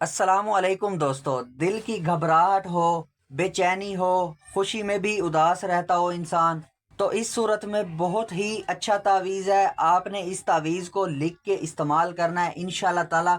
अस्सलामुअलैकुम दोस्तों। दिल की घबराहट हो, बेचैनी हो, खुशी में भी उदास रहता हो इंसान, तो इस सूरत में बहुत ही अच्छा तावीज़ है। आपने इस तावीज़ को लिख के इस्तेमाल करना है। इंशाल्लाह ताला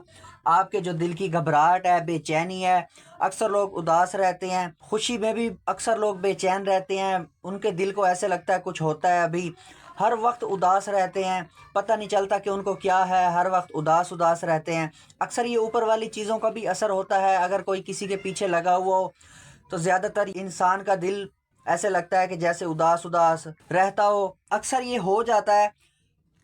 आपके जो दिल की घबराहट है, बेचैनी है, अक्सर लोग उदास रहते हैं, खुशी में भी अक्सर लोग बेचैन रहते हैं। उनके दिल को ऐसे लगता है कुछ होता है अभी, हर वक्त उदास रहते हैं, पता नहीं चलता कि उनको क्या है, हर वक्त उदास उदास रहते हैं। अक्सर ये ऊपर वाली चीज़ों का भी असर होता है। अगर कोई किसी के पीछे लगा हुआ हो तो ज़्यादातर इंसान का दिल ऐसे लगता है कि जैसे उदास उदास रहता हो। अक्सर ये हो जाता है।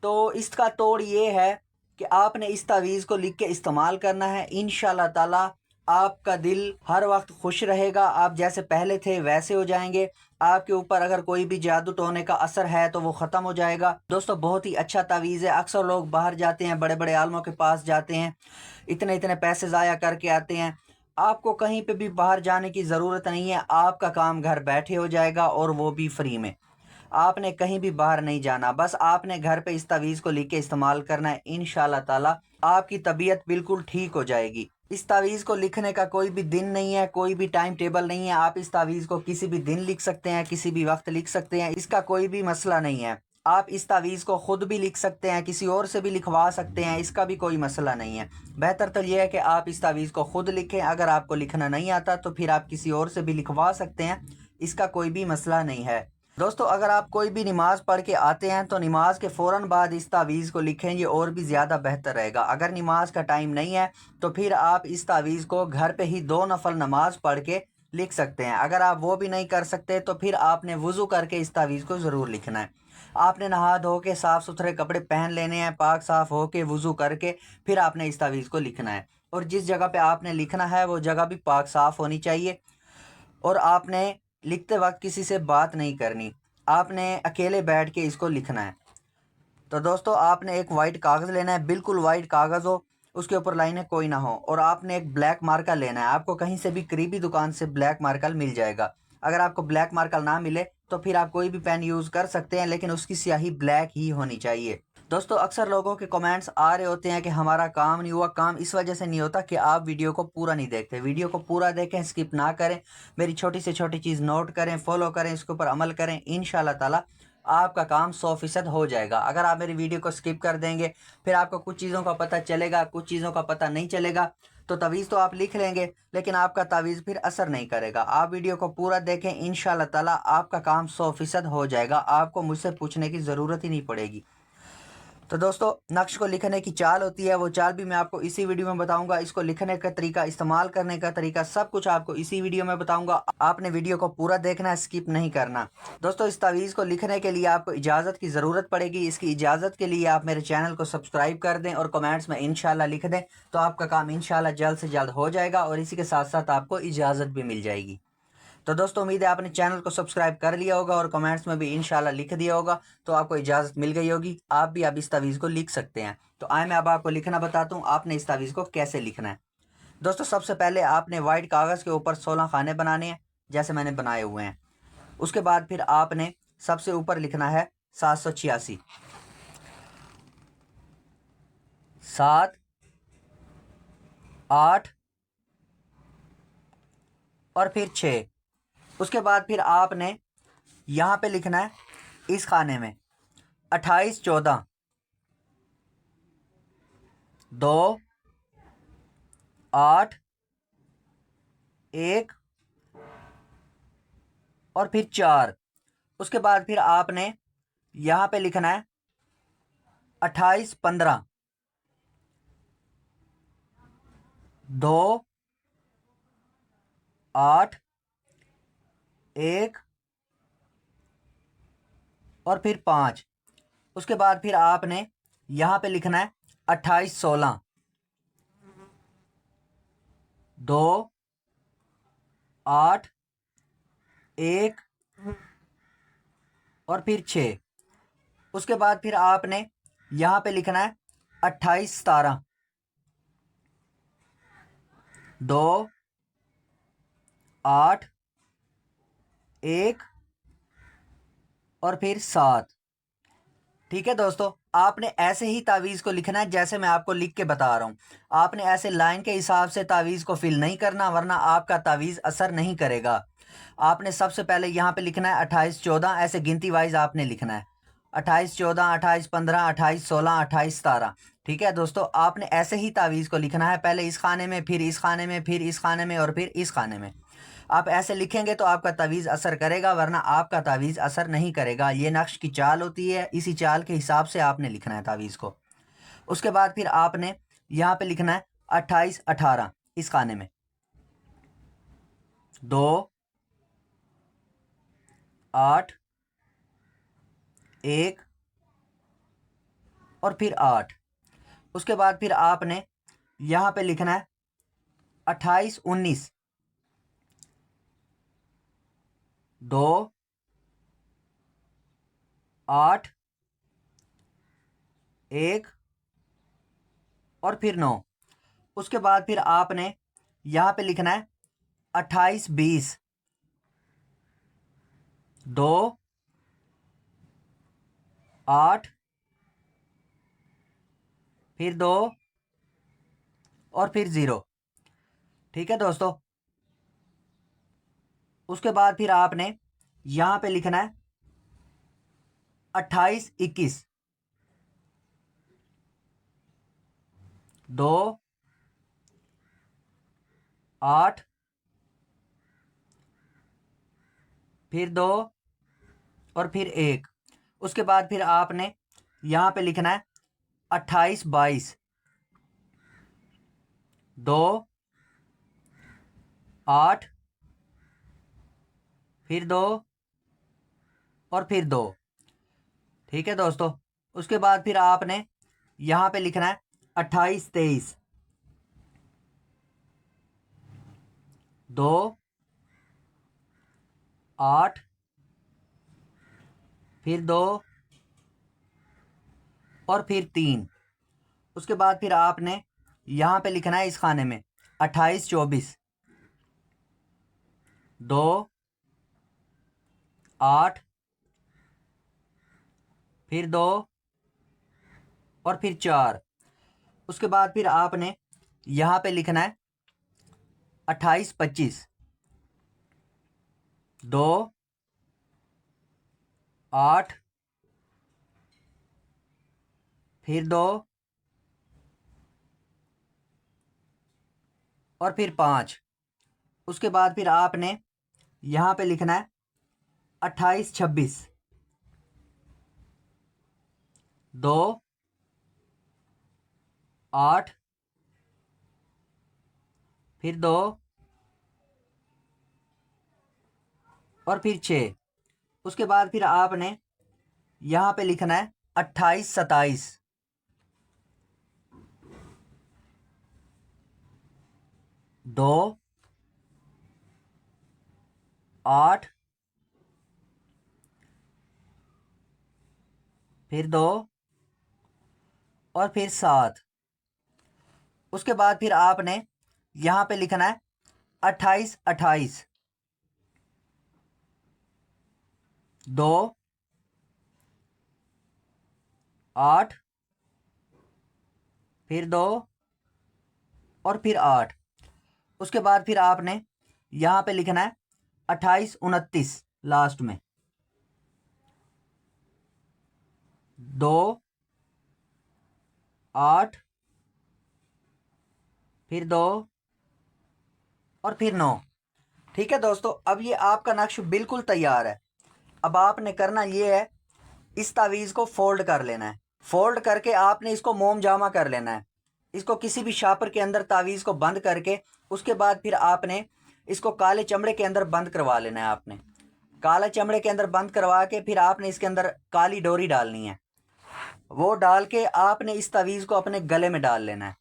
तो इसका तोड़ ये है कि आपने इस तावीज़ को लिख के इस्तेमाल करना है। इंशाल्लाह ताला आपका दिल हर वक्त खुश रहेगा, आप जैसे पहले थे वैसे हो जाएंगे। आपके ऊपर अगर कोई भी जादू टोने का असर है तो वो ख़त्म हो जाएगा। दोस्तों, बहुत ही अच्छा तावीज़ है। अक्सर लोग बाहर जाते हैं, बड़े बड़े आलमों के पास जाते हैं, इतने इतने पैसे ज़ाया करके आते हैं। आपको कहीं पे भी बाहर जाने की ज़रूरत नहीं है, आपका काम घर बैठे हो जाएगा और वो भी फ्री में। आपने कहीं भी बाहर नहीं जाना, बस आपने घर पे इस तावीज़ को लिख के इस्तेमाल करना है। इंशाल्लाह ताला आपकी तबीयत बिल्कुल ठीक हो जाएगी। इस तावीज़ को लिखने का कोई भी दिन नहीं है, कोई भी टाइम टेबल नहीं है। आप इस तावीज़ को किसी भी दिन लिख सकते हैं, किसी भी वक्त लिख सकते हैं, इसका कोई भी मसला नहीं है। आप इस तावीज़ को ख़ुद भी लिख सकते हैं, किसी और से भी लिखवा सकते हैं, इसका भी कोई मसला नहीं है। बेहतर तो यह है कि आप इस तावीज़ को ख़ुद लिखें। अगर आपको लिखना नहीं आता तो फिर आप किसी और से भी लिखवा सकते हैं, इसका कोई भी मसला नहीं है। दोस्तों, अगर आप कोई भी नमाज़ पढ़ के आते हैं तो नमाज के फ़ौरन बाद इस तावीज़ को लिखें, ये और भी ज़्यादा बेहतर रहेगा। अगर नमाज का टाइम नहीं है तो फिर आप इस तावीज़ को घर पे ही 2 नफल नमाज पढ़ के लिख सकते हैं। अगर आप वो भी नहीं कर सकते तो फिर आपने वज़ू करके इस तावीज़ को ज़रूर लिखना है। आपने नहा धो के साफ़ सुथरे कपड़े पहन लेने हैं, पाक साफ़ हो के वज़ू करके फिर आपने इस तावीज़ को लिखना है। और जिस जगह पे आपने लिखना है वो जगह भी पाक साफ़ होनी चाहिए। और आपने लिखते वक्त किसी से बात नहीं करनी, आपने अकेले बैठ के इसको लिखना है। तो दोस्तों, आपने एक वाइट कागज़ लेना है, बिल्कुल वाइट कागज़ हो, उसके ऊपर लाइनें कोई ना हो, और आपने एक ब्लैक मार्कर लेना है। आपको कहीं से भी करीबी दुकान से ब्लैक मार्कर मिल जाएगा। अगर आपको ब्लैक मार्कर ना मिले तो फिर आप कोई भी पेन यूज़ कर सकते हैं, लेकिन उसकी स्याही ब्लैक ही होनी चाहिए। दोस्तों, अक्सर लोगों के कमेंट्स आ रहे होते हैं कि हमारा काम नहीं हुआ। काम इस वजह से नहीं होता कि आप वीडियो को पूरा नहीं देखते। वीडियो को पूरा देखें, स्किप ना करें, मेरी छोटी से छोटी चीज़ नोट करें, फॉलो करें, इसके ऊपर अमल करें। इंशाल्लाह ताला आपका काम 100% हो जाएगा। अगर आप मेरी वीडियो को स्किप कर देंगे, फिर आपको कुछ चीज़ों का पता चलेगा, कुछ चीज़ों का पता नहीं चलेगा, तो तवीज़ तो आप लिख लेंगे लेकिन आपका तावीज़ फिर असर नहीं करेगा। आप वीडियो को पूरा देखें, इंशाल्लाह ताला आपका काम 100% हो जाएगा। आपको मुझसे पूछने की ज़रूरत ही नहीं पड़ेगी। तो दोस्तों, नक्श को लिखने की चाल होती है, वो चाल भी मैं आपको इसी वीडियो में बताऊंगा। इसको लिखने का तरीका, इस्तेमाल करने का तरीका, सब कुछ आपको इसी वीडियो में बताऊंगा। आपने वीडियो को पूरा देखना है, स्किप नहीं करना। दोस्तों, इस तावीज़ को लिखने के लिए आपको इजाज़त की ज़रूरत पड़ेगी। इसकी इजाज़त के लिए आप मेरे चैनल को सब्सक्राइब कर दें और कमेंट्स में इंशाल्लाह लिख दें, तो आपका काम इंशाल्लाह जल्द से जल्द हो जाएगा और इसी के साथ साथ आपको इजाज़त भी मिल जाएगी। तो दोस्तों, उम्मीद है आपने चैनल को सब्सक्राइब कर लिया होगा और कमेंट्स में भी इंशाल्लाह लिख दिया होगा, तो आपको इजाज़त मिल गई होगी। आप भी अब इस तावीज़ को लिख सकते हैं। तो आए मैं अब आपको लिखना बताता हूँ, आपने इस तावीज़ को कैसे लिखना है। दोस्तों, सबसे पहले आपने वाइट कागज़ के ऊपर 16 खाने बनाने हैं, जैसे मैंने बनाए हुए हैं। उसके बाद फिर आपने सबसे ऊपर लिखना है 786, 7, 8 और फिर 6। उसके बाद फिर आपने यहाँ पे लिखना है इस खाने में 28, 14, 2, 8, 1 और फिर 4। उसके बाद फिर आपने यहाँ पे लिखना है 28, 15, 2, 8, 1 और फिर 5। उसके बाद फिर आपने यहाँ पे लिखना है 28, 16, 2, 8, 1 और फिर 6। उसके बाद फिर आपने यहाँ पे लिखना है 28, 17, 2, 8, 1 और फिर 7। ठीक है दोस्तों, आपने ऐसे ही तावीज़ को लिखना है जैसे मैं आपको लिख के बता रहा हूँ। आपने ऐसे लाइन के हिसाब से तावीज़ को फिल नहीं करना, वरना आपका तावीज़ असर नहीं करेगा। आपने सबसे पहले यहाँ पे लिखना है 28 14, ऐसे गिनती वाइज आपने लिखना है 28 14, 28 15, 28 16, 28 17। ठीक है दोस्तों, आपने ऐसे ही तावीज़ को लिखना है, पहले इस खाने में, फिर इस खाने में, फिर इस खाने में और फिर इस खाने में। आप ऐसे लिखेंगे तो आपका तावीज़ असर करेगा, वरना आपका तावीज़ असर नहीं करेगा। ये नक्श की चाल होती है, इसी चाल के हिसाब से आपने लिखना है तावीज़ को। उसके बाद फिर आपने यहाँ पे लिखना है 28 18 इस खाने में, 2 8 1 और फिर 8। उसके बाद फिर आपने यहाँ पे लिखना है 28 19, 2 8 1 और फिर 9। उसके बाद फिर आपने यहाँ पे लिखना है 28 20, 2 8 फिर 2 और फिर 0। ठीक है दोस्तों, उसके बाद फिर आपने यहाँ पे लिखना है 28 21, 2 8 फिर 2 और फिर 1। उसके बाद फिर आपने यहाँ पे लिखना है 28 22, 2 8 फिर 2 और फिर 2। ठीक है दोस्तों, उसके बाद फिर आपने यहाँ पे लिखना है 28 23, 2 8 फिर 2 और फिर 3। उसके बाद फिर आपने यहाँ पे लिखना है इस खाने में 28 24, 2 8 फिर 2 और फिर 4। उसके बाद फिर आपने यहाँ पे लिखना है 28 25, 2 8 फिर 2 और फिर 5। उसके बाद फिर आपने यहाँ पे लिखना है 28 26, 2 8 फिर 2 और फिर 6। उसके बाद फिर आपने यहाँ पे लिखना है 28 27, 2 8 फिर 2 और फिर 7। उसके बाद फिर आपने यहाँ पे लिखना है 28 28, 2 8 फिर 2 और फिर 8। उसके बाद फिर आपने यहाँ पे लिखना है 28 29 लास्ट में, 2 8 फिर 2 और फिर 9। ठीक है दोस्तों, अब ये आपका नक्श बिल्कुल तैयार है। अब आपने करना ये है, इस तावीज़ को फोल्ड कर लेना है। फोल्ड करके आपने इसको मोम जामा कर लेना है। इसको किसी भी शापर के अंदर तावीज़ को बंद करके, उसके बाद फिर आपने इसको काले चमड़े के अंदर बंद करवा लेना है। आपने काले चमड़े के अंदर बंद करवा के फिर आपने इसके अंदर काली डोरी डालनी है। वो डाल के आपने इस तावीज़ को अपने गले में डाल लेना है।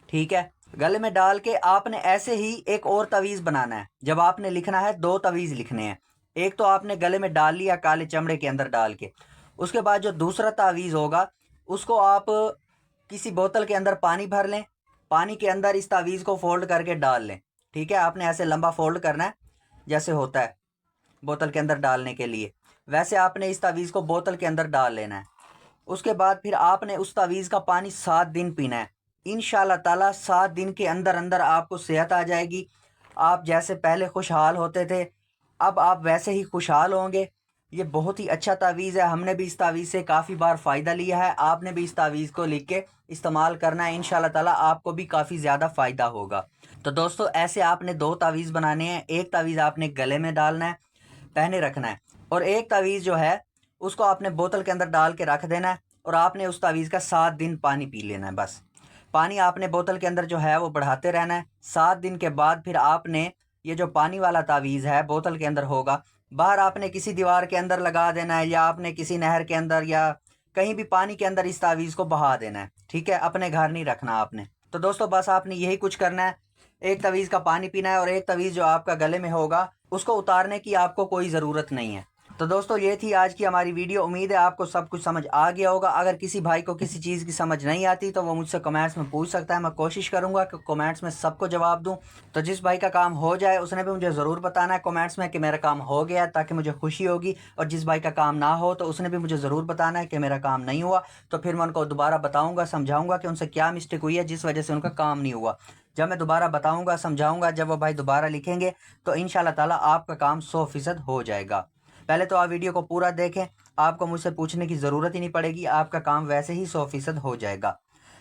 ठीक है, गले में डाल के आपने ऐसे ही एक और तवीज़ बनाना है। जब आपने लिखना है, दो तवीज़ लिखने हैं। एक तो आपने गले में डाल लिया काले चमड़े के अंदर डाल के, उसके बाद जो दूसरा तावीज़ होगा उसको आप किसी बोतल के अंदर पानी भर लें, पानी के अंदर इस तावीज़ को फोल्ड करके डाल लें। ठीक है, आपने ऐसे लंबा फोल्ड करना है जैसे होता है बोतल के अंदर डालने के लिए, वैसे आपने इस तावीज़ को बोतल के अंदर डाल लेना है। उसके बाद फिर आपने उस तावीज़ का पानी 7 दिन पीना है। इंशाल्लाह ताला 7 दिन के अंदर अंदर आपको सेहत आ जाएगी। आप जैसे पहले खुशहाल होते थे, अब आप वैसे ही खुशहाल होंगे। ये बहुत ही अच्छा तावीज़ है। हमने भी इस तावीज़ से काफ़ी बार फ़ायदा लिया है। आपने भी इस तावीज़ को लिख के इस्तेमाल करना है। इंशाल्लाह ताला आपको भी काफ़ी ज़्यादा फ़ायदा होगा। तो दोस्तों, ऐसे आपने 2 तावीज़ बनाने हैं। एक तावीज़ आपने गले में डालना है, पहने रखना है, और एक तावीज़ जो है उसको आपने बोतल के अंदर डाल के रख देना है, और आपने उस तावीज़ का 7 दिन पानी पी लेना है बस। पानी आपने बोतल के अंदर जो है वो बढ़ाते रहना है। 7 दिन के बाद फिर आपने ये जो पानी वाला तावीज़ है बोतल के अंदर होगा, बाहर आपने किसी दीवार के अंदर लगा देना है, या आपने किसी नहर के अंदर या कहीं भी पानी के अंदर इस तावीज़ को बहा देना है। ठीक है, अपने घर नहीं रखना आपने। तो दोस्तों, बस आपने यही कुछ करना है। एक तवीज़ का पानी पीना है, और एक तवीज़ जो आपका गले में होगा उसको उतारने की आपको कोई ज़रूरत नहीं है। तो दोस्तों, ये थी आज की हमारी वीडियो। उम्मीद है आपको सब कुछ समझ आ गया होगा। अगर किसी भाई को किसी चीज़ की समझ नहीं आती तो वो मुझसे कमेंट्स में पूछ सकता है। मैं कोशिश करूंगा कि कमेंट्स में सबको जवाब दूं। तो जिस भाई का काम हो जाए उसने भी मुझे ज़रूर बताना है कमेंट्स में कि मेरा काम हो गया, ताकि मुझे खुशी होगी। और जिस भाई का काम ना हो तो उसने भी मुझे ज़रूर बताना है कि मेरा काम नहीं हुआ। तो फिर मैं उनको दोबारा बताऊँगा, समझाऊँगा कि उनसे क्या मिस्टेक हुई है जिस वजह से उनका काम नहीं हुआ। जब मैं दोबारा बताऊँगा, समझाऊँगा, जब वो भाई दोबारा लिखेंगे तो इंशाल्लाह ताला आपका काम 100% हो जाएगा। पहले तो आप वीडियो को पूरा देखें, आपको मुझसे पूछने की ज़रूरत ही नहीं पड़ेगी, आपका काम वैसे ही 100% हो जाएगा।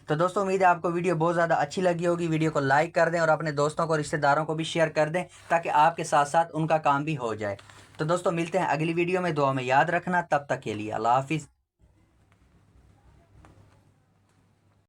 तो दोस्तों, उम्मीद है आपको वीडियो बहुत ज़्यादा अच्छी लगी होगी। वीडियो को लाइक कर दें और अपने दोस्तों को, रिश्तेदारों को भी शेयर कर दें, ताकि आपके साथ साथ उनका काम भी हो जाए। तो दोस्तों, मिलते हैं अगली वीडियो में। दुआ में याद रखना। तब तक के लिए अल्लाह हाफिज़।